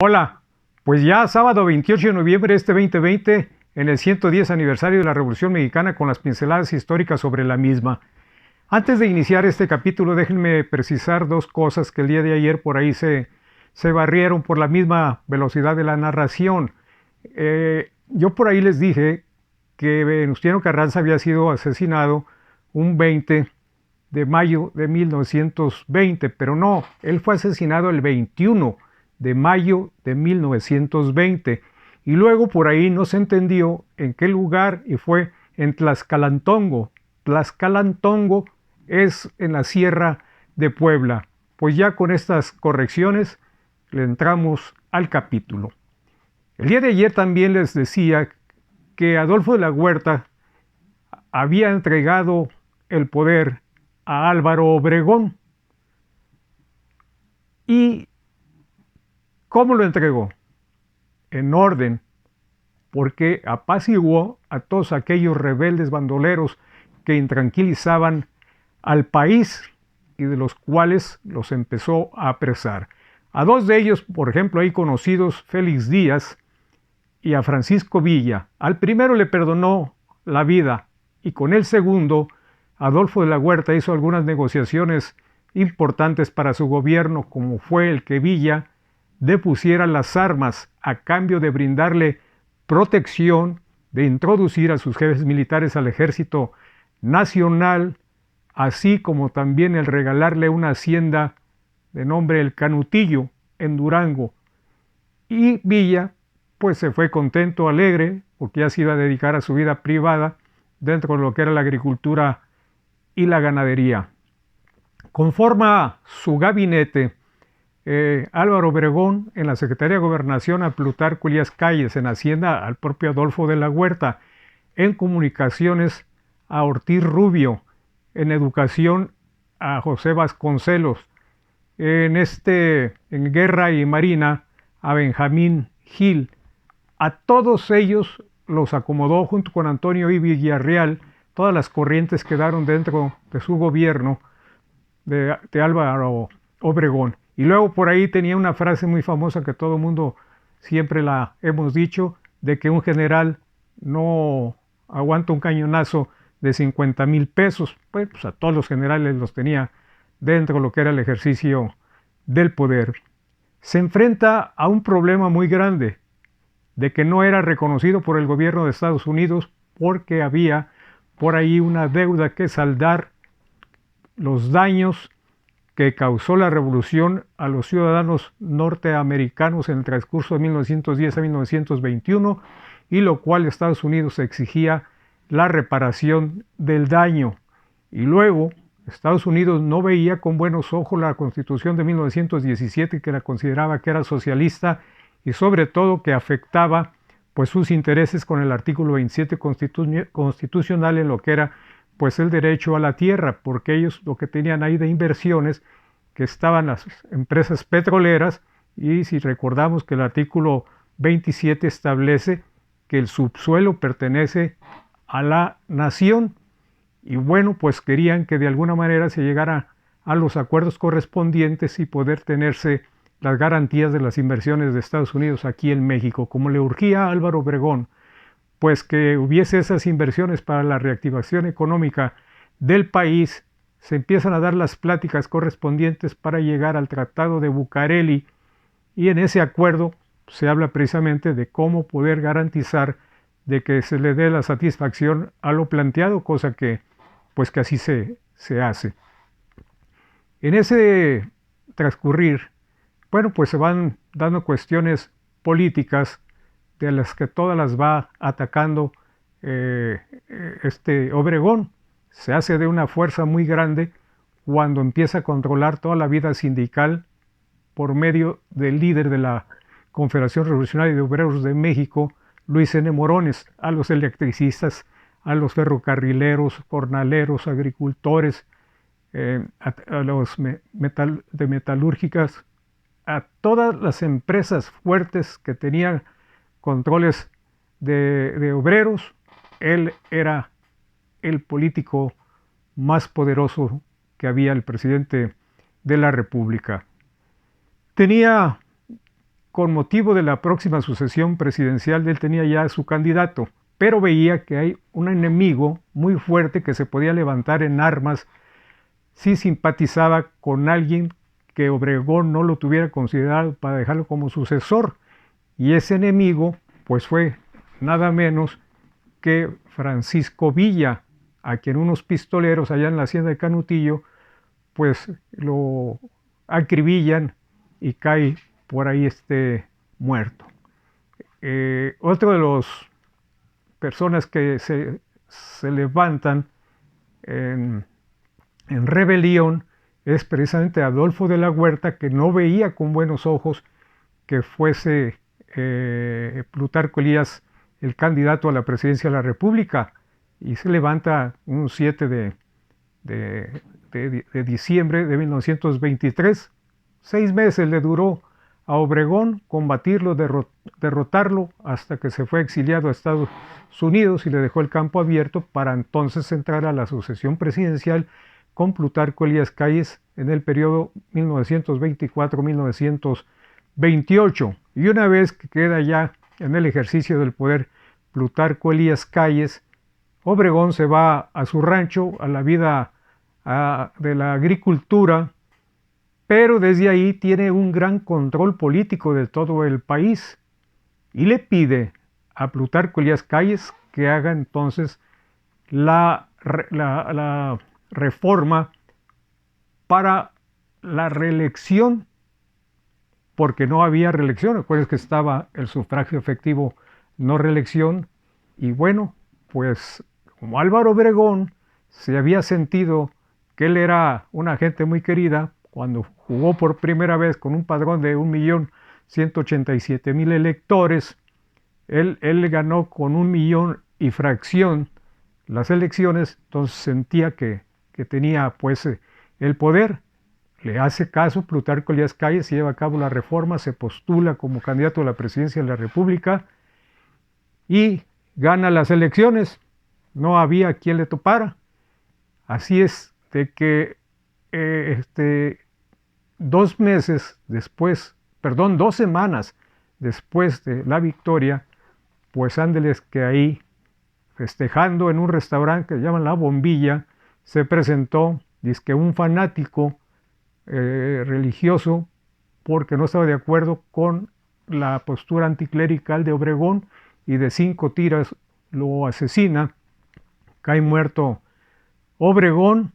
Hola, pues ya sábado 28 de noviembre de este 2020, en el 110 aniversario de la Revolución Mexicana, con las pinceladas históricas sobre la misma. Antes de iniciar este capítulo, déjenme precisar dos cosas que el día de ayer por ahí se barrieron por la misma velocidad de la narración. Yo por ahí les dije que Venustiano Carranza había sido asesinado un 20 de mayo de 1920, pero no, él fue asesinado el 21 de mayo de 1920 y luego por ahí no se entendió en qué lugar y fue en Tlaxcalantongo. Tlaxcalantongo es en la Sierra de Puebla. Pues ya con estas correcciones le entramos al capítulo. El día de ayer también les decía que Adolfo de la Huerta había entregado el poder a Álvaro Obregón. ¿Y cómo lo entregó? En orden, porque apaciguó a todos aquellos rebeldes bandoleros que intranquilizaban al país y de los cuales los empezó a apresar. A dos de ellos, por ejemplo, ahí conocidos, Félix Díaz y a Francisco Villa. Al primero le perdonó la vida y con el segundo, Adolfo de la Huerta hizo algunas negociaciones importantes para su gobierno, como fue el que Villa depusiera las armas a cambio de brindarle protección, de introducir a sus jefes militares al ejército nacional, así como también el regalarle una hacienda de nombre El Canutillo en Durango. Y Villa pues se fue contento, alegre, porque ya se iba a dedicar a su vida privada dentro de lo que era la agricultura y la ganadería. Conforma su gabinete Álvaro Obregón en la Secretaría de Gobernación a Plutarco Elías Calles, en Hacienda al propio Adolfo de la Huerta, en Comunicaciones a Ortiz Rubio, en Educación a José Vasconcelos, en Guerra y Marina a Benjamín Gil. A todos ellos los acomodó junto con Antonio I. Villarreal, todas las corrientes quedaron dentro de su gobierno de Álvaro Obregón. Y luego por ahí tenía una frase muy famosa que todo el mundo siempre la hemos dicho, de que un general no aguanta un cañonazo de 50,000 pesos. Pues a todos los generales los tenía dentro de lo que era el ejercicio del poder. Se enfrenta a un problema muy grande, de que no era reconocido por el gobierno de Estados Unidos porque había por ahí una deuda que saldar, los daños que causó la revolución a los ciudadanos norteamericanos en el transcurso de 1910 a 1921, y lo cual Estados Unidos exigía la reparación del daño. Y luego Estados Unidos no veía con buenos ojos la Constitución de 1917, que la consideraba que era socialista y sobre todo que afectaba pues sus intereses con el artículo 27 constitucional en lo que era pues el derecho a la tierra, porque ellos lo que tenían ahí de inversiones, que estaban las empresas petroleras, y si recordamos que el artículo 27 establece que el subsuelo pertenece a la nación, y bueno, pues querían que de alguna manera se llegara a los acuerdos correspondientes y poder tenerse las garantías de las inversiones de Estados Unidos aquí en México, como le urgía a Álvaro Obregón, pues que hubiese esas inversiones para la reactivación económica del país. Se empiezan a dar las pláticas correspondientes para llegar al Tratado de Bucareli, y en ese acuerdo se habla precisamente de cómo poder garantizar de que se le dé la satisfacción a lo planteado, cosa que pues que así se hace. En ese transcurrir, bueno, pues se van dando cuestiones políticas de las que todas las va atacando Obregón. Se hace de una fuerza muy grande cuando empieza a controlar toda la vida sindical por medio del líder de la Confederación Revolucionaria de Obreros de México, Luis N. Morones, a los electricistas, a los ferrocarrileros, jornaleros, agricultores, a los metalúrgicas, a todas las empresas fuertes que tenían controles de obreros. Él era el político más poderoso que había, el presidente de la República. Tenía con motivo de la próxima sucesión presidencial, él tenía ya su candidato, pero veía que hay un enemigo muy fuerte que se podía levantar en armas si simpatizaba con alguien que Obregón no lo tuviera considerado para dejarlo como sucesor. Y ese enemigo pues fue nada menos que Francisco Villa, a quien unos pistoleros allá en la hacienda de Canutillo pues lo acribillan y cae por ahí muerto. Otro de los personas que se levantan en rebelión es precisamente Adolfo de la Huerta, que no veía con buenos ojos que fuese Plutarco Elías el candidato a la presidencia de la República, y se levanta un 7 de diciembre de 1923. 6 meses le duró a Obregón combatirlo, derrotarlo, hasta que se fue exiliado a Estados Unidos y le dejó el campo abierto para entonces entrar a la sucesión presidencial con Plutarco Elías Calles en el periodo 1924-1928. Y una vez que queda ya en el ejercicio del poder Plutarco Elías Calles, Obregón se va a su rancho, a la vida de la agricultura, pero desde ahí tiene un gran control político de todo el país y le pide a Plutarco Elías Calles que haga entonces la reforma para la reelección, porque no había reelección. Recuerden que estaba el sufragio efectivo, no reelección. Y bueno, pues como Álvaro Obregón se había sentido que él era una gente muy querida, cuando jugó por primera vez con un padrón de 1.187.000 electores, él ganó con 1 millón y fracción las elecciones, entonces sentía que tenía pues el poder. Le hace caso Plutarco Elías Calles, se lleva a cabo la reforma, se postula como candidato a la presidencia de la República y gana las elecciones. No había quien le topara. Así es de que 2 semanas después de la victoria, pues ándeles que ahí, festejando en un restaurante que llaman La Bombilla, se presentó, dizque un fanático religioso, porque no estaba de acuerdo con la postura anticlerical de Obregón, y de 5 tiros lo asesina, cae muerto Obregón,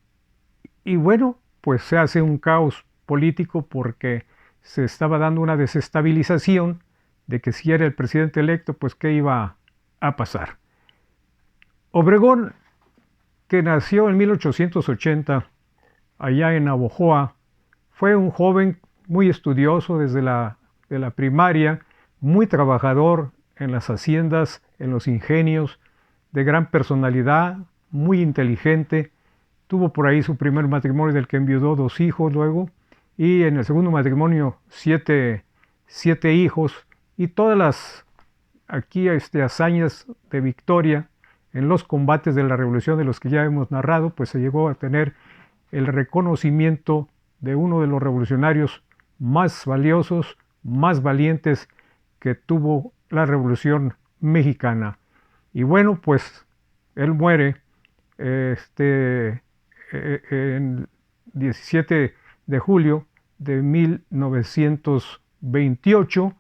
y bueno, pues se hace un caos político porque se estaba dando una desestabilización de que si era el presidente electo, pues qué iba a pasar. Obregón, que nació en 1880 allá en Navojoa, fue un joven muy estudioso desde la primaria, muy trabajador en las haciendas, en los ingenios, de gran personalidad, muy inteligente. Tuvo por ahí su primer matrimonio, del que enviudó 2 hijos luego, y en el segundo matrimonio 7 hijos, y todas las hazañas de victoria en los combates de la revolución de los que ya hemos narrado, pues se llegó a tener el reconocimiento de uno de los revolucionarios más valiosos, más valientes que tuvo la Revolución Mexicana. Y bueno, pues él muere en 17 de julio de 1928,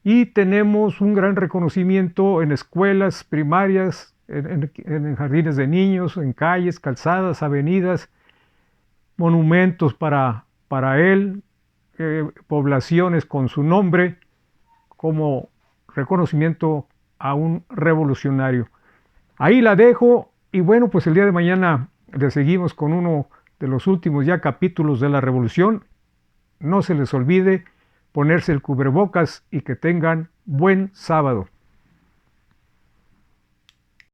y tenemos un gran reconocimiento en escuelas primarias, en jardines de niños, en calles, calzadas, avenidas, monumentos para él, poblaciones con su nombre, como reconocimiento a un revolucionario. Ahí la dejo, y bueno, pues el día de mañana le seguimos con uno de los últimos ya capítulos de la revolución. No se les olvide ponerse el cubrebocas y que tengan buen sábado.